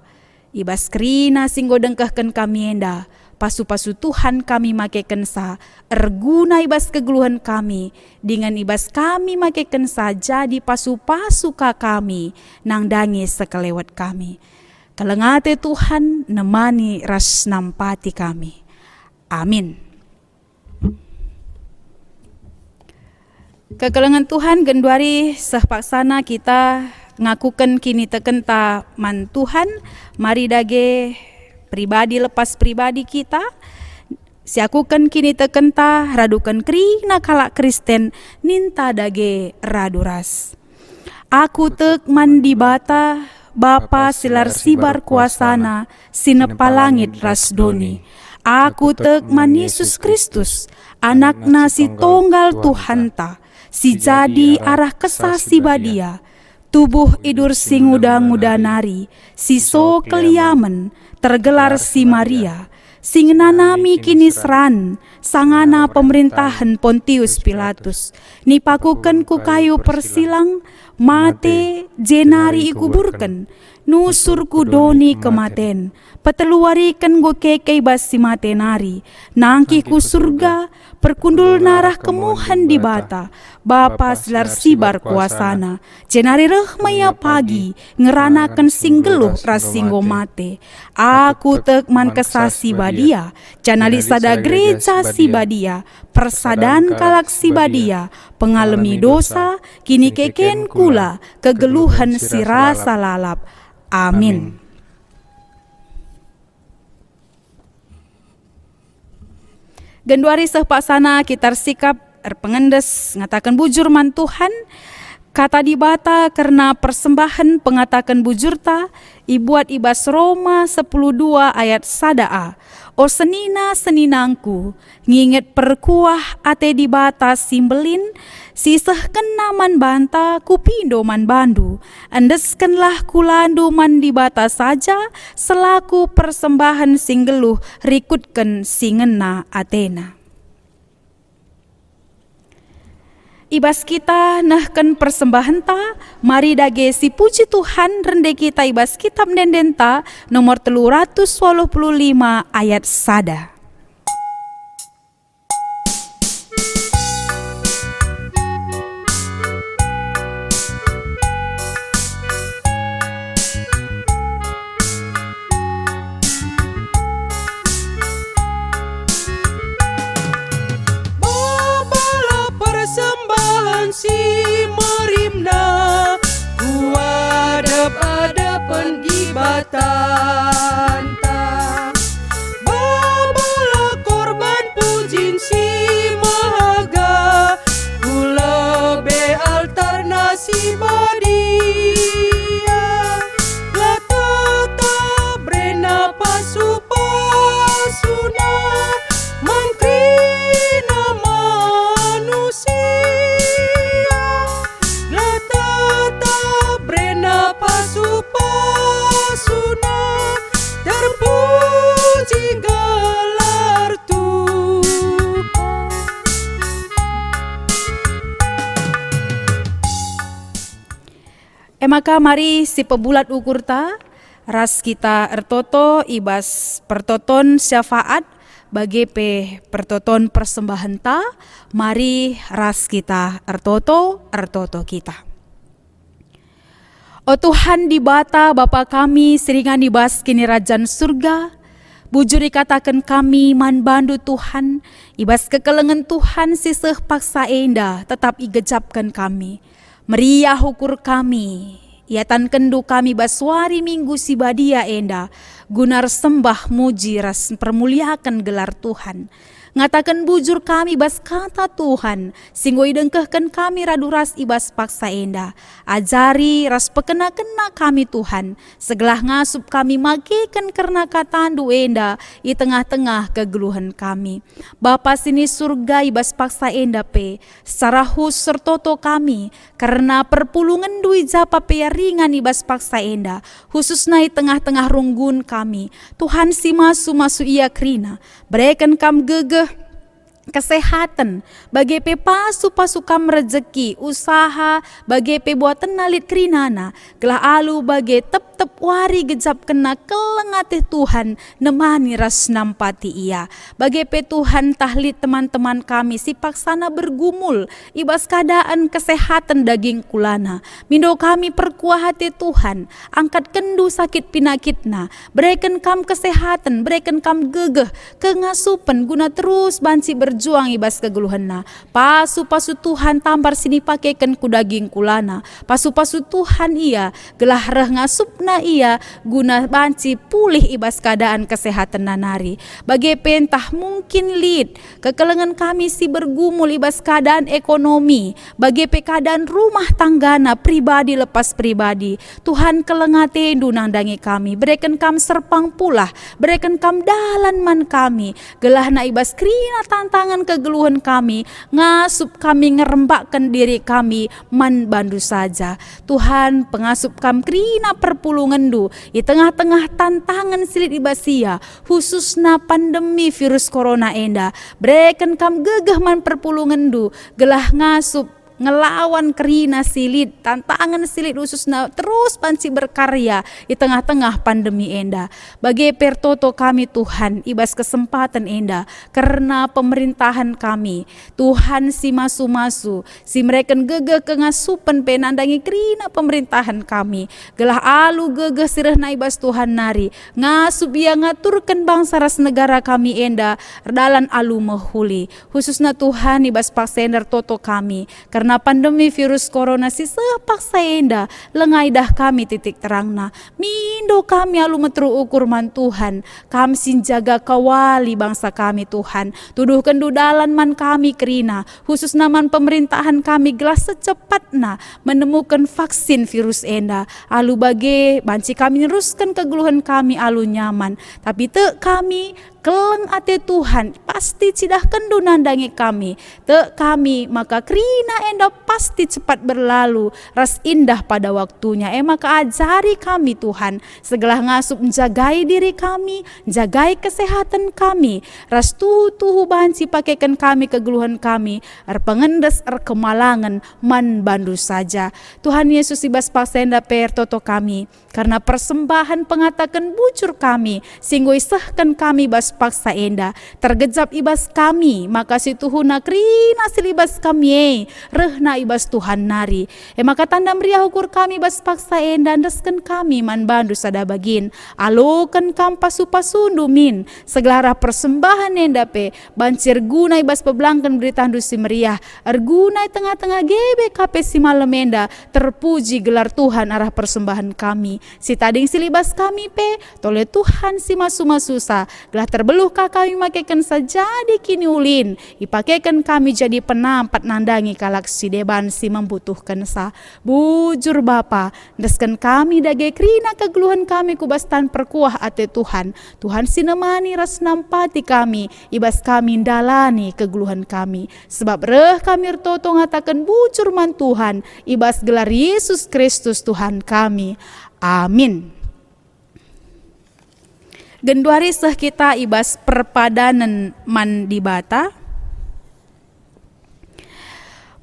ibas Krina singgo dengkahkan kami enda pasu-pasu Tuhan kami makekan sa erguna ibas keguluhan kami dengan ibas kami makekan sa jadi pasu-pasu ka kami nang dangi sekelewat kami. Kalengate Tuhan nemani ras nampati kami. Amin. Kekelengan Tuhan genduari sehpaksana kita ngakukan kini tekenta Man Tuhan. Mari dage pribadi lepas pribadi kita. Siakukan kini tekenta radukan Krina kalak Kristen ninta dage raduras. Aku tek mandi bata Bapa silar sibar kuasana sinepa langit rasdoni. Aku tek Man Yesus Kristus anakna si tonggal Tuhanta si jadi arah kesasi badia tubuh idur sing nguda-nguda nari si so keliamen tergelar si Maria sing nanami kini seran sangana pemerintahan Pontius Pilatus nipakuken ku kayu persilang mate jenari ikuburken nusurku doni kematen peteluarikan go kekei bas si mate nari nangki ku surga perkundul narah kemuhan di bata Bapa silar sibar kuasana jenari rehmaya pagi ngeranakan singgeluh ras singgo mate aku tek man kesasi badia canali sada gereja si badia persadan kalak si badia pengalami dosa kini keken kula kegeluhan si rasa lalap. Amin. Genduari sehpaksana kita sikap erpengendes ngatakan bujur Man Tuhan kata di bata karena persembahan pengatakan bujurta ibuat ibas Roma 10:2 ayat sadaa. O senina seninangku nginget perkuah ate di bata simbelin siseh kena man banta kupindo man bandu andeskenlah kulandu man di bata saja selaku persembahan singgeluh rikutken singena atena. Ibas kita nahkan persembahan ta, mari dage si puji Tuhan rende kita ibas kitab dendenta nomor 385 ayat sada. Si merimna ku adep-adepen di batan ta, babalah korban pujin si mahaga, ku lebe altar nasi badia, la tetap brena pasu-pasuna mangkrina manusia. Pasuna terpuji gelar Tuhan. Maka mari si pebulat ukur ta ras kita ertoto ibas pertoton syafaat bagi pe pertoton persembahan ta, mari ras kita ertoto kita. O Tuhan di bata Bapa kami seringan dibas kini Rajan surga, bujuri katakan kami man bandu Tuhan, ibas kekelengan Tuhan siseh paksa enda tetap igejapkan kami, meriah ukur kami, iatan kendu kami baswari minggu si badia enda, gunar sembah muji ras permuliakan gelar Tuhan. Ngatakan bujur kami bas kata Tuhan, singgo idengkehkan kami radu ras ibas paksa enda. Ajari ras pekena-kena kami Tuhan, segelah ngasup kami magikan karena katandu enda i tengah-tengah kegeluhan kami. Bapa sini surga ibas paksa enda pe, secara hus sertoto kami, karena perpulungan dui japa pe ringan ibas paksa enda, khusus nai tengah-tengah runggun kami. Tuhan si masu ia krina, berikan kam gegeh kesehatan bagi pe pasu kam rezeki usaha bagi pe buatan nalit kerinana gelah alu bagi tep wari gejap kena kelengate Tuhan nemani ras nampati ia bagi pe Tuhan tahlit teman-teman kami si paksana bergumul ibas keadaan kesehatan daging kulana mindo kami perkuah hati Tuhan angkat kendu sakit pinakitna berikan kam kesehatan berikan kam gegeh kengasupan guna terus banci berjuang ibas kegeluhanna. Pasu-pasu Tuhan tampar sini pakaikan ku daging kulana. Pasu-pasu Tuhan ia gelah reh ngasupna ia guna banci pulih ibas keadaan kesehatan nanari. Bagi pentah mungkin lid kekelengan kami si bergumul ibas keadaan ekonomi. Bagi pe keadaan rumah tanggana pribadi lepas pribadi. Tuhan kelengate dunandangi kami. Berikan kam serpang pula. Berikan kam dalan man kami. Gelah na ibas krina tantangan kegeluhan kami, ngasup kami ngerembakkan diri kami man bandu saja. Tuhan pengasup kam krina perpulungan du di tengah-tengah tantangan silit ibasia khususna pandemi virus corona enda. Berikan kam gegeh man perpulungan du gelah ngasup ngelawan kerina silit tantangan silit khususna terus panci berkarya di tengah-tengah pandemi enda. Bagi pertoto kami Tuhan ibas kesempatan enda karena pemerintahan kami Tuhan si masu-masu si mereka gegeh kengasupan penandangi kerina pemerintahan kami gelah alu gegeh sireh naibas Tuhan nari ngasup ia ngaturkan bangsa ras negara kami enda dalan alu mehuli khususna Tuhan ibas paksender toto kami karena pandemi virus corona si sepaksa enda lengai dah kami titik terangna mindo kami alu metru ukur man Tuhan kami sin jaga kawali bangsa kami Tuhan tuduhkan dudalan man kami kerina khusus naman pemerintahan kami gelas secepatna menemukan vaksin virus enda alu bage banci kami neruskan kegeluhan kami alu nyaman tapi te kami keleng ate Tuhan pasti cidah kendu nandangi kami te kami maka krina enda pasti cepat berlalu ras indah pada waktunya. Maka ajari kami Tuhan segala ngasup menjagai diri kami, jagai kesehatan kami, ras tuhu banci pakaikan kami kegeluhan kami pengendes kemalangan man bandu saja. Tuhan Yesus ibas paksenda per toto kami karena persembahan pengatakan bujur kami singgo isahkan kami bas paksa enda tergejap ibas kami maka si Tuhuna krina silibas kami rehna ibas Tuhan nari maka tanda meriah ukur kami bas paksa enda ndesken kami man bandu sada bagin alokan kam pasu-pasundu min segala persembahan enda pe bancir guna ibas peblangkan berita handu si meriah erguna tengah-tengah GBKP si malam enda terpuji gelar Tuhan arah persembahan kami si tading silibas kami pe tole Tuhan si masu-masusa gelah terbeluhkah kami makaikan sajadi kini ulin ipakaikan kami jadi penampat nandangi kalak si deban si membutuhkan sa bujur Bapa deskan kami dage krina kegeluhan kami kubastan perkuah ate Tuhan Tuhan sinemani ras nampati kami ibas kami dalani kegeluhan kami sebab reh kami toto ngatakan bujur man Tuhan ibas gelar Yesus Kristus Tuhan kami. Amin. Genduari seh kita ibas perpadanan man di bata.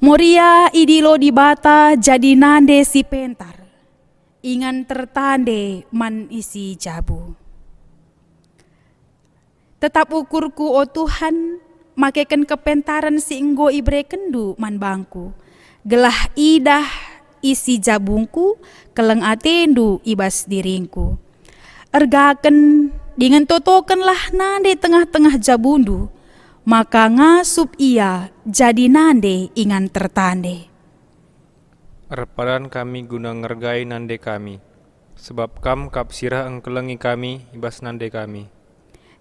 Moria idilo di bata jadi nande si pentar. Ingan tertande man isi jabu. Tetap ukurku o Tuhan, makaikan kepentaran si enggo ibre kendu man bangku. Gelah idah isi jabungku, keleng atendu ibas diringku. Ergaken dengan totokanlah nande tengah-tengah jabundu, maka ngasup ia jadi nande ingan tertande. Erpadan kami guna ngergai nande kami, sebab kam kap sirah engkelengi kami ibas nande kami.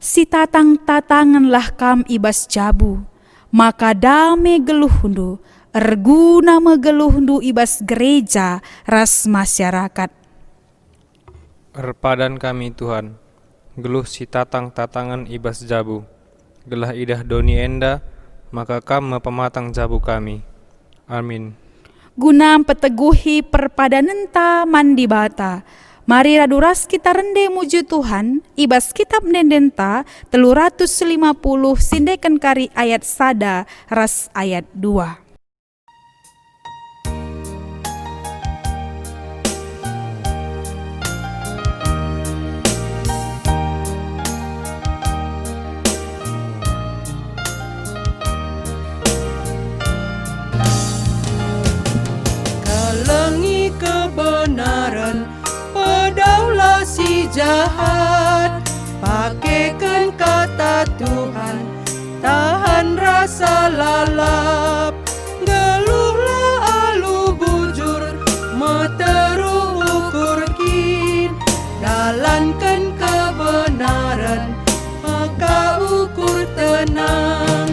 Si tatang-tatanganlah kam ibas jabu, maka dame geluhundu, erguna megeluhundu ibas gereja ras masyarakat. Erpadan kami Tuhan, geluh si tatang-tatangan ibas jabu, gelah idah doni enda, maka kam pematang jabu kami. Amin. Guna peteguhi perpadanenta mandi bata, mari raduras kita rende muju Tuhan, ibas kitab nendenta 350 sindekan kari ayat sada ras ayat 2. Kalangi kebenaran, pedaulah si jahat. Pakaikan kata Tuhan, tahan rasa lalap. Geluhlah alu bujur, meteru ukur kin. Dalankan kebenaran, maka ukur tenang.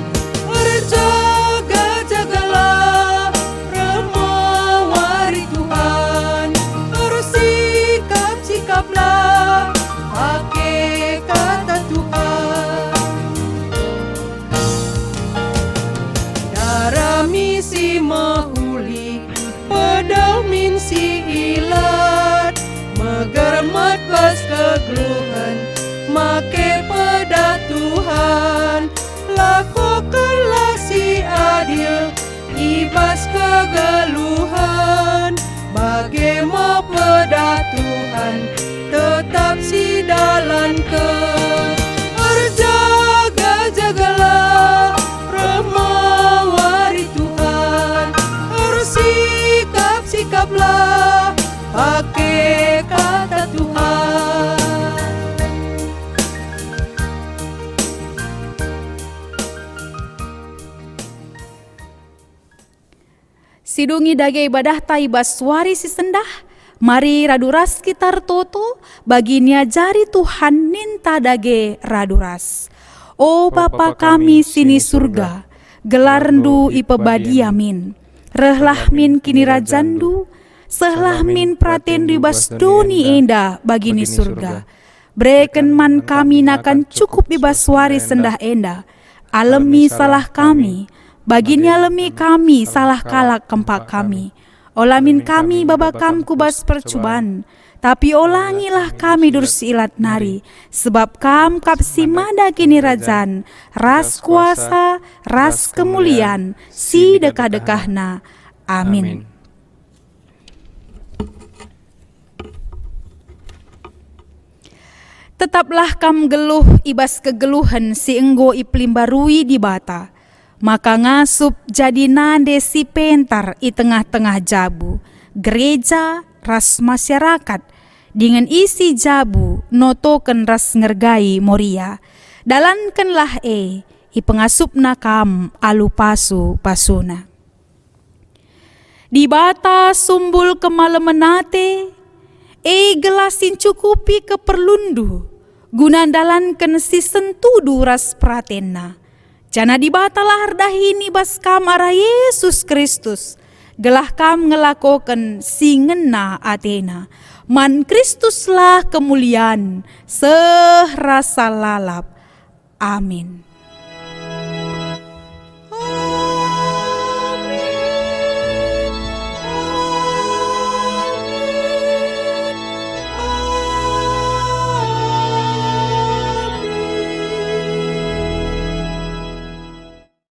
Berjaga-jagalah, remawari Tuhan. Bersikap-sikaplah, pakai kata Tuhan. Darah misi mahuli, pedang minsi ilat. Megermat bas kegeluhan, make pada Tuhan. Lakukanlah si adil, ibas kegeluhan. Bagaimana pada Tuhan, tetap si dalankan. Berjaga-jagalah, remawari Tuhan. Bersikap-sikaplah, pakai kata Tuhan. Sidungi dage ibadah ta ibas suari si sendah, mari raduras kita toto, baginya jari Tuhan ninta dage raduras. O Bapa kami sini surga, gelar rendu ipebadi amin. Rehlah min kini rajandu, sehlah min pratendu ibas doni enda bagini surga. Breken man kami nakan cukup bebas waris sendah enda. Alemi salah kami, bagini alemi kami salah kalak kempak kami. Olamin kami babakam kubas percubaan, tapi olangilah kami dursilat nari. Sebab kam kapsi mada kini rajan, ras kuasa, ras kemuliaan, si dekah-dekahna. Amin. Tetaplah kam geluh ibas kegeluhan si enggo iplimbarui di bata. Maka ngasup jadi nande si pentar i tengah-tengah jabu. Gereja ras masyarakat dengan isi jabu notoken ras ngergai moria. Dalankanlah i pengasupna kam alu pasu pasuna. Di bata sumbul kemalemenate gelasin cukupi keperlundu. Gunandalankan si sentudu ras pratena. Jana dibatalah dahini bas kam arah Yesus Kristus. Gelah kam ngelakokan si ngena Athena. Man Kristuslah kemuliaan sehrasa lalap. Amin.